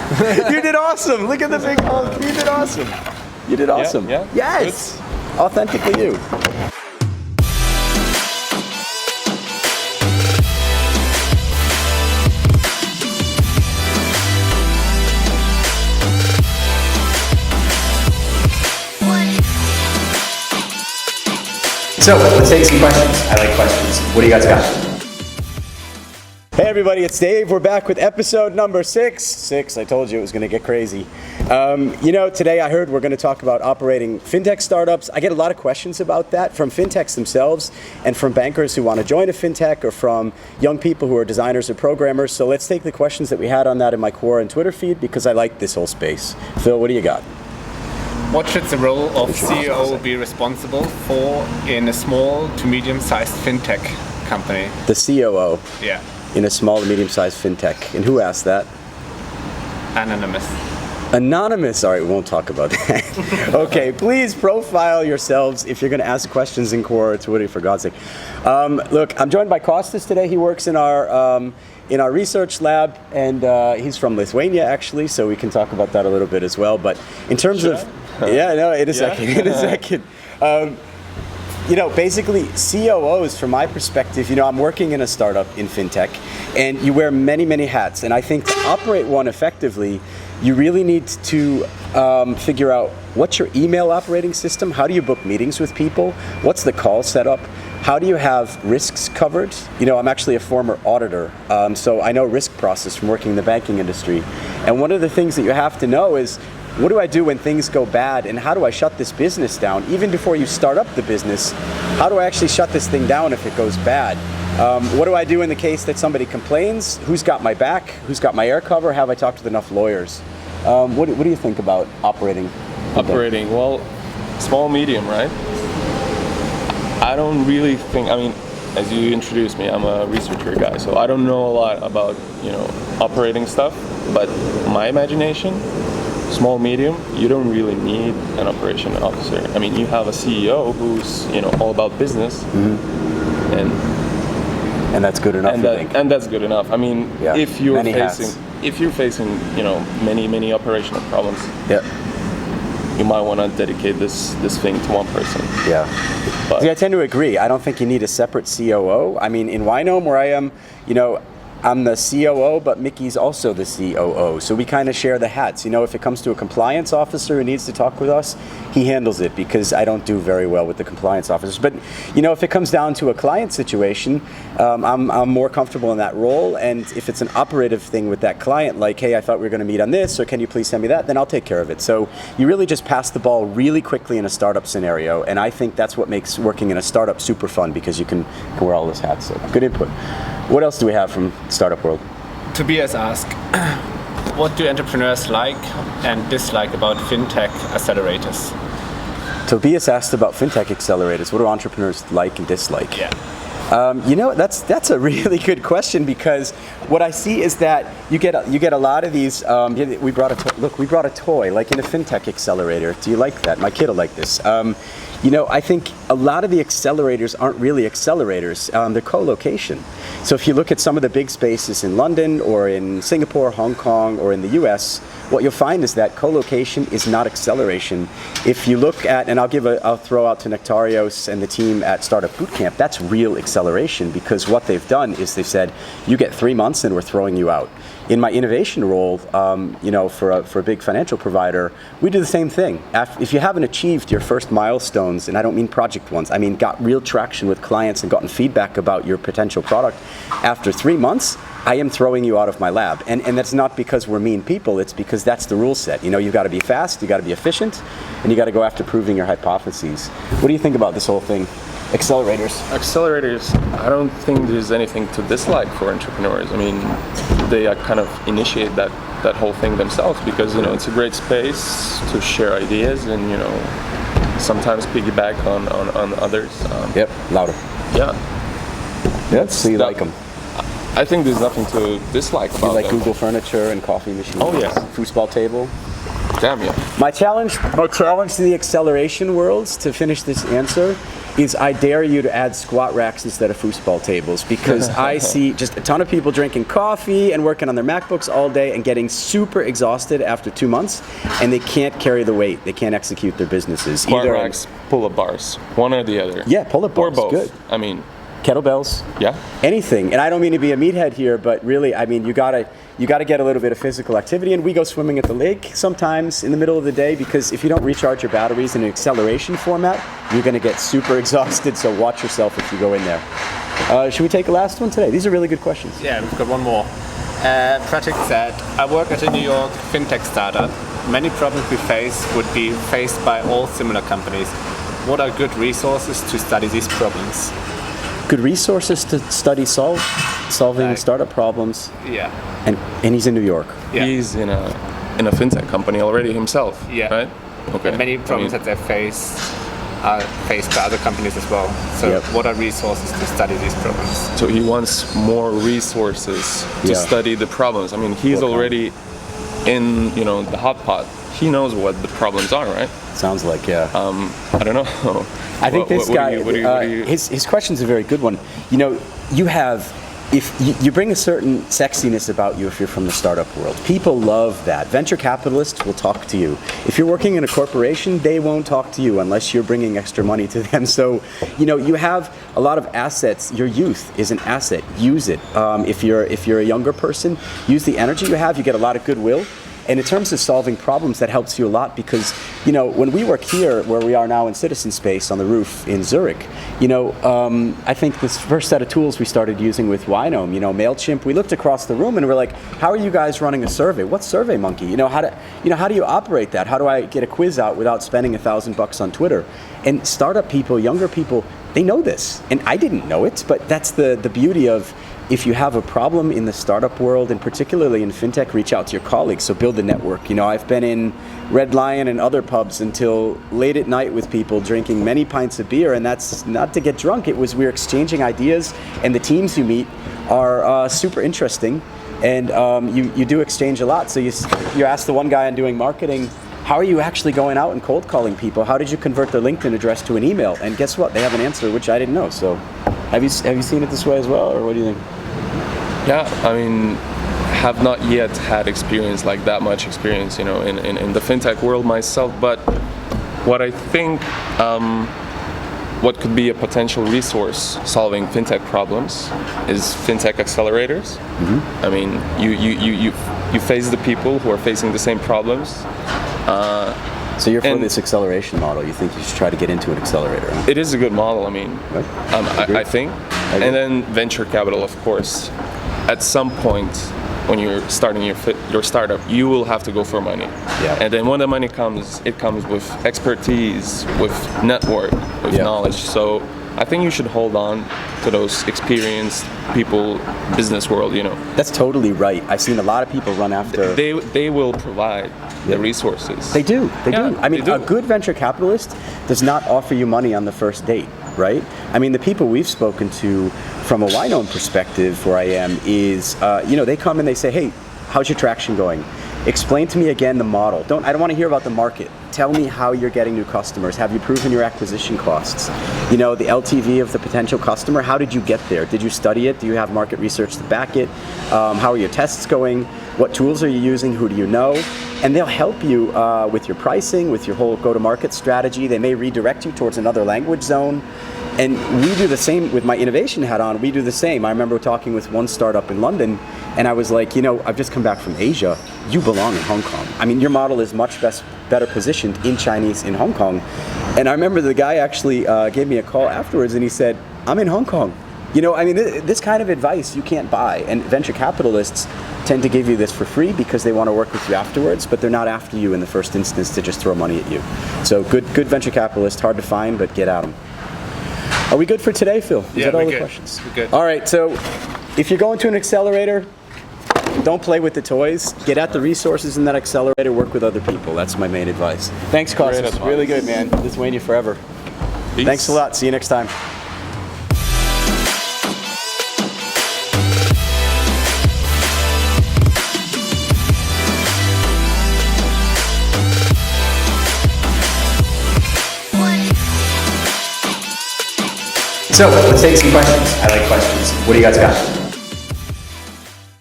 You did awesome. Look at the big hug. You did awesome. You did awesome. Yeah. Yes. Good. Authentically you. So let's take some questions. I like questions. What do you guys got? Hey everybody, it's Dave. We're back with episode number 6. I told you it was going to get crazy. Today I heard we're going to talk about operating fintech startups. I get a lot of questions about that from fintechs themselves and from bankers who want to join a fintech or from young people who are designers or programmers. So let's take the questions that we had on that in my Quora and Twitter feed because I like this whole space. Phil, what do you got? What should the role of CEO be responsible for in a small to medium-sized fintech company? The COO. Yeah. In a small to medium-sized fintech. And who asked that? Anonymous. All right, we won't talk about that. Okay, please profile yourselves if you're going to ask questions in Quora or Twitter, for God's sake. Look, I'm joined by Kostas today. He works in our research lab, and he's from Lithuania, actually, so we can talk about that a little bit as well. But in terms of... Yeah, no, in a second. Basically, COOs, from my perspective, I'm working in a startup in fintech, and you wear many, many hats. And I think to operate one effectively, you really need to figure out what's your email operating system, how do you book meetings with people, what's the call setup, how do you have risks covered? I'm actually a former auditor, so I know risk process from working in the banking industry. And one of the things that you have to know is, what do I do when things go bad, and how do I shut this business down? Even before you start up the business, how do I actually shut this thing down if it goes bad? What do I do in the case that somebody complains? Who's got my back? Who's got my air cover? Have I talked with enough lawyers? What do you think about operating? Well, small, medium, right? I don't really think, as you introduced me, I'm a researcher guy, so I don't know a lot about, operating stuff, but my imagination, small, medium, you don't really need an operation officer. You have a CEO who's, all about business, and that's good enough. And that's good enough. If you're facing, many operational problems, you might want to dedicate this thing to one person. Yeah. But I tend to agree. I don't think you need a separate COO. In Wynome, where I am, I'm the COO, but Mickey's also the COO. So we kind of share the hats. If it comes to a compliance officer who needs to talk with us, he handles it because I don't do very well with the compliance officers. But, if it comes down to a client situation, I'm more comfortable in that role. And if it's an operative thing with that client, like, hey, I thought we were going to meet on this, or can you please send me that, then I'll take care of it. So you really just pass the ball really quickly in a startup scenario. And I think that's what makes working in a startup super fun, because you can wear all those hats. So good input. What else do we have from startup world? Tobias asked, what do entrepreneurs like and dislike about fintech accelerators? Tobias asked about fintech accelerators. What do entrepreneurs like and dislike? Yeah. That's a really good question, because what I see is that you get a lot of these. We brought a toy like in a fintech accelerator. Do you like that? My kid will like this. I think a lot of the accelerators aren't really accelerators. They're co-location. So if you look at some of the big spaces in London or in Singapore, Hong Kong, or in the US, what you'll find is that co-location is not acceleration. If you look at, and I'll throw out to Nectarios and the team at Startup Bootcamp, that's real acceleration, because what they've done is they've said, you get 3 months and we're throwing you out. In my innovation role, for a big financial provider, we do the same thing. If you haven't achieved your first milestones, and I don't mean project ones, I mean got real traction with clients and gotten feedback about your potential product, after 3 months, I am throwing you out of my lab. And that's not because we're mean people, it's because that's the rule set. You've got to be fast, you've got to be efficient, and you got to go after proving your hypotheses. What do you think about this whole thing? Accelerators, I don't think there's anything to dislike for entrepreneurs. They kind of initiate that whole thing themselves, because it's a great space to share ideas and sometimes piggyback on others. Yep, louder. Yeah. Yep. So you like them? I think there's nothing to dislike about them. You like Google furniture and coffee machines? Oh yeah. Foosball table? Damn yeah. My challenge to the acceleration worlds, to finish this answer, is I dare you to add squat racks instead of foosball tables, because I see just a ton of people drinking coffee and working on their MacBooks all day and getting super exhausted after 2 months, and they can't carry the weight. They can't execute their businesses. Squat racks, pull-up bars, one or the other. Yeah, pull-up bars, or both. good. I mean, kettlebells, yeah, anything. And I don't mean to be a meathead here, but really, I mean, you gotta get a little bit of physical activity. And we go swimming at the lake sometimes in the middle of the day, because if you don't recharge your batteries in an acceleration format, you're gonna get super exhausted. So watch yourself if you go in there. Should we take the last one today? These are really good questions. Yeah, we've got one more. Pratik said, I work at a New York Fintech startup. Many problems we face would be faced by all similar companies. What are good resources to study these problems? Good resources to study solving startup problems. Yeah. And he's in New York. Yeah. he's in a fintech company already himself. Yeah. Right. Okay. And many problems that they face are faced by other companies as well. So Yep. what are resources to study these problems? So he wants more resources to Yeah. study the problems. I mean, he's What kind? already in, the hot pot. He knows what the problems are, right? Sounds like, yeah. I don't know. I think this guy, what do you- his question's a very good one. You have, if you bring a certain sexiness about you if you're from the startup world. People love that. Venture capitalists will talk to you. If you're working in a corporation, they won't talk to you unless you're bringing extra money to them. So, you have a lot of assets. Your youth is an asset. Use it. If you're a younger person, use the energy you have. You get a lot of goodwill. And in terms of solving problems, that helps you a lot, because, when we work here, where we are now in Citizen Space on the roof in Zurich, I think this first set of tools we started using with Ynome, MailChimp, we looked across the room and we're like, how are you guys running a survey? What's SurveyMonkey? How do you operate that? How do I get a quiz out without spending $1,000 on Twitter? And startup people, younger people, they know this. And I didn't know it, but that's the beauty of, if you have a problem in the startup world, and particularly in fintech, reach out to your colleagues. So build a network. I've been in Red Lion and other pubs until late at night with people drinking many pints of beer, and that's not to get drunk. It was we're exchanging ideas, and the teams you meet are super interesting, and you do exchange a lot. So you ask the one guy on doing marketing, how are you actually going out and cold calling people? How did you convert their LinkedIn address to an email? And guess what? They have an answer, which I didn't know. So have you seen it this way as well, or what do you think? Yeah, I mean, have not yet had experience, like that much experience, in the fintech world myself. But what I think, what could be a potential resource solving fintech problems is fintech accelerators. Mm-hmm. I mean, you face the people who are facing the same problems. So you're for this acceleration model. You think you should try to get into an accelerator? Huh? It is a good model. I mean, I think. And then venture capital, of course. At some point, when you're starting your startup, you will have to go for money. Yeah. And then when the money comes, it comes with expertise, with network, with knowledge. So I think you should hold on to those experienced people, business world, That's totally right. I've seen a lot of people run after. They will provide the resources. They do. They do. I mean, do. a good venture capitalist does not offer you money on the first date, right? I mean, the people we've spoken to from a Ynome perspective, where I am, is, they come and they say, hey, how's your traction going? Explain to me again the model. I don't want to hear about the market. Tell me how you're getting new customers. Have you proven your acquisition costs? The LTV of the potential customer, how did you get there? Did you study it? Do you have market research to back it? How are your tests going? What tools are you using? Who do you know? And they'll help you with your pricing, with your whole go-to-market strategy. They may redirect you towards another language zone. And we do the same with my innovation hat on. We do the same. I remember talking with one startup in London, and I was like, I've just come back from Asia. You belong in Hong Kong. I mean, your model is much better positioned in Chinese in Hong Kong. And I remember the guy actually gave me a call afterwards, and he said, I'm in Hong Kong. This kind of advice you can't buy. And venture capitalists tend to give you this for free because they want to work with you afterwards, but they're not after you in the first instance to just throw money at you. So good venture capitalists, hard to find, but get at them. Are we good for today, Phil? Is that all the questions? We're good. All right, so if you're going to an accelerator, don't play with the toys. Get at the resources in that accelerator, work with other people. That's my main advice. Thanks, Kostas. Really good, man. Lithuania forever. Peace. Thanks a lot. See you next time. So let's take some questions. I like questions. What do you guys got?